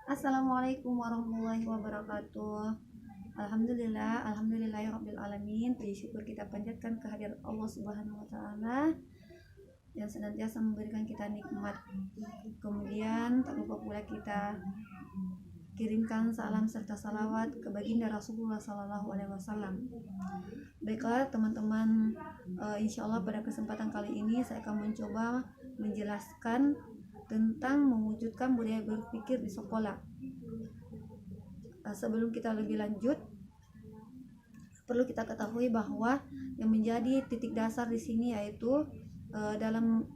Assalamualaikum warahmatullahi wabarakatuh. Alhamdulillahirabbil alamin. Puji syukur kita panjatkan kehadirat Allah Subhanahu wa taala yang senantiasa memberikan kita nikmat. Kemudian tak lupa pula kita kirimkan salam serta salawat ke baginda Rasulullah sallallahu alaihi wasallam. Baiklah teman-teman, insyaallah pada kesempatan kali ini saya akan mencoba menjelaskan tentang mewujudkan budaya berpikir di sekolah. Sebelum kita lebih lanjut, perlu kita ketahui bahwa yang menjadi titik dasar di sini yaitu dalam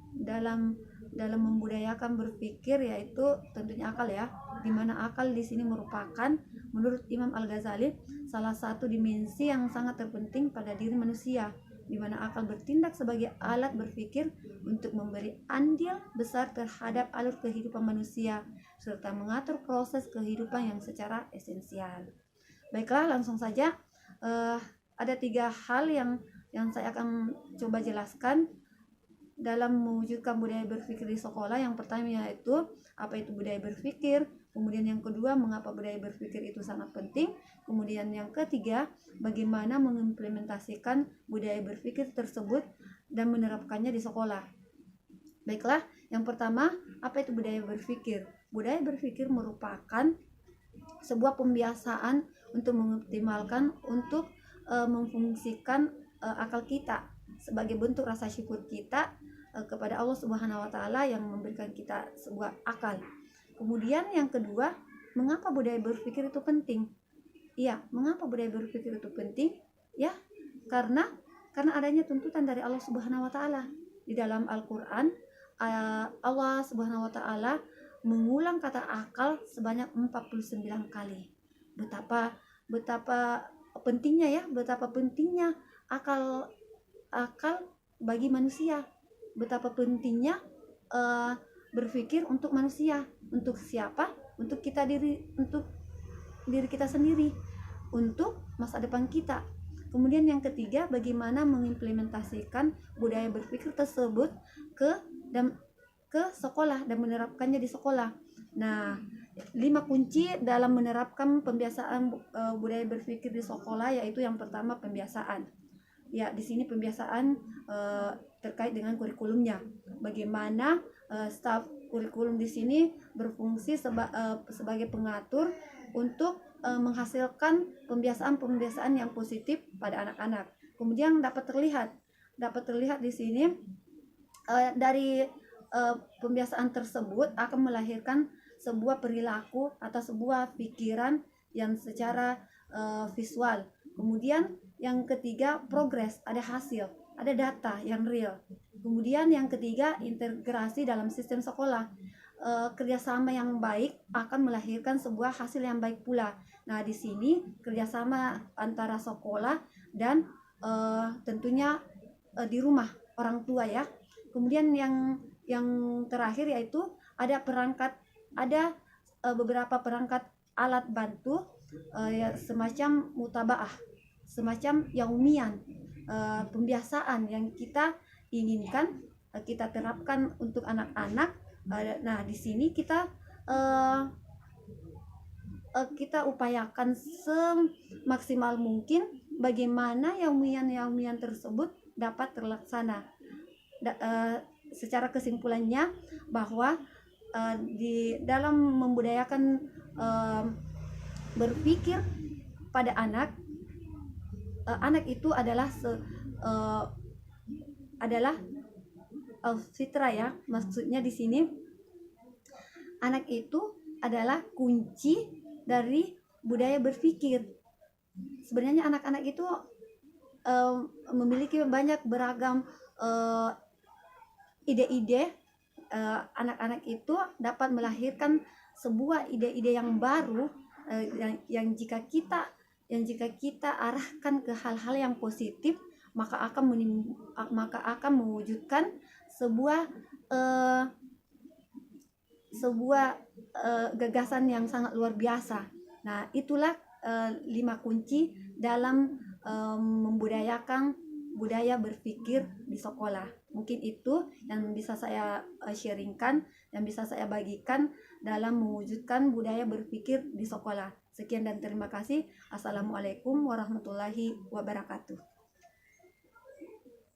membudayakan berpikir, yaitu tentunya akal ya, di mana akal di sini merupakan menurut Imam Al-Ghazali salah satu dimensi yang sangat terpenting pada diri manusia, di mana akal bertindak sebagai alat berpikir untuk memberi andil besar terhadap alur kehidupan manusia serta mengatur proses kehidupan yang secara esensial. Baiklah, langsung saja. Ada 3 hal yang saya akan coba jelaskan dalam mewujudkan budaya berpikir di sekolah. Yang pertama yaitu apa itu budaya berpikir, kemudian yang kedua mengapa budaya berpikir itu sangat penting, kemudian yang ketiga bagaimana mengimplementasikan budaya berpikir tersebut dan menerapkannya di sekolah. Baiklah, yang pertama, apa itu budaya berpikir? Budaya berpikir merupakan sebuah pembiasaan untuk mengoptimalkan, untuk memfungsikan akal kita sebagai bentuk rasa syukur kita kepada Allah Subhanahu wa taala yang memberikan kita sebuah akal. Kemudian yang kedua, mengapa budaya berpikir itu penting? Iya, mengapa budaya berpikir itu penting? Ya, karena adanya tuntutan dari Allah Subhanahu wa taala. Di dalam Al-Qur'an, Allah Subhanahu wa taala mengulang kata akal sebanyak 49 kali. Betapa pentingnya akal bagi manusia. Betapa pentingnya berpikir untuk manusia. Untuk siapa? Untuk diri kita sendiri, untuk masa depan kita. Kemudian yang ketiga, bagaimana mengimplementasikan budaya berpikir tersebut ke sekolah dan menerapkannya di sekolah. Nah, 5 kunci dalam menerapkan pembiasaan budaya berpikir di sekolah, yaitu yang pertama pembiasaan. Ya, di sini pembiasaan terkait dengan kurikulumnya. Bagaimana staf kurikulum di sini berfungsi sebagai pengatur untuk menghasilkan pembiasaan yang positif pada anak-anak. Kemudian dapat terlihat di sini dari pembiasaan tersebut akan melahirkan sebuah perilaku atau sebuah pikiran yang secara visual. Kemudian yang ketiga, progres, ada hasil, ada data yang real. Kemudian yang ketiga, integrasi dalam sistem sekolah. Kerjasama yang baik akan melahirkan sebuah hasil yang baik pula. Nah, di sini kerjasama antara sekolah dan tentunya di rumah orang tua ya. Kemudian yang terakhir yaitu ada beberapa perangkat alat bantu semacam mutabaah, semacam yaumian, pembiasaan yang kita inginkan kita terapkan untuk anak-anak. Nah, di sini kita upayakan semaksimal mungkin bagaimana yaumian tersebut dapat terlaksana. Secara kesimpulannya bahwa di dalam membudayakan berpikir pada anak itu adalah fitrah ya. Maksudnya di sini anak itu adalah kunci dari budaya berpikir. Sebenarnya anak-anak itu memiliki banyak beragam ide-ide. Anak-anak itu dapat melahirkan sebuah ide-ide yang baru yang jika kita arahkan ke hal-hal yang positif, maka akan mewujudkan sebuah gagasan yang sangat luar biasa. Nah, itulah 5 kunci dalam membudayakan budaya berpikir di sekolah. Mungkin itu yang bisa saya sharingkan, yang bisa saya bagikan dalam mewujudkan budaya berpikir di sekolah. Sekian dan terima kasih. Assalamualaikum warahmatullahi wabarakatuh.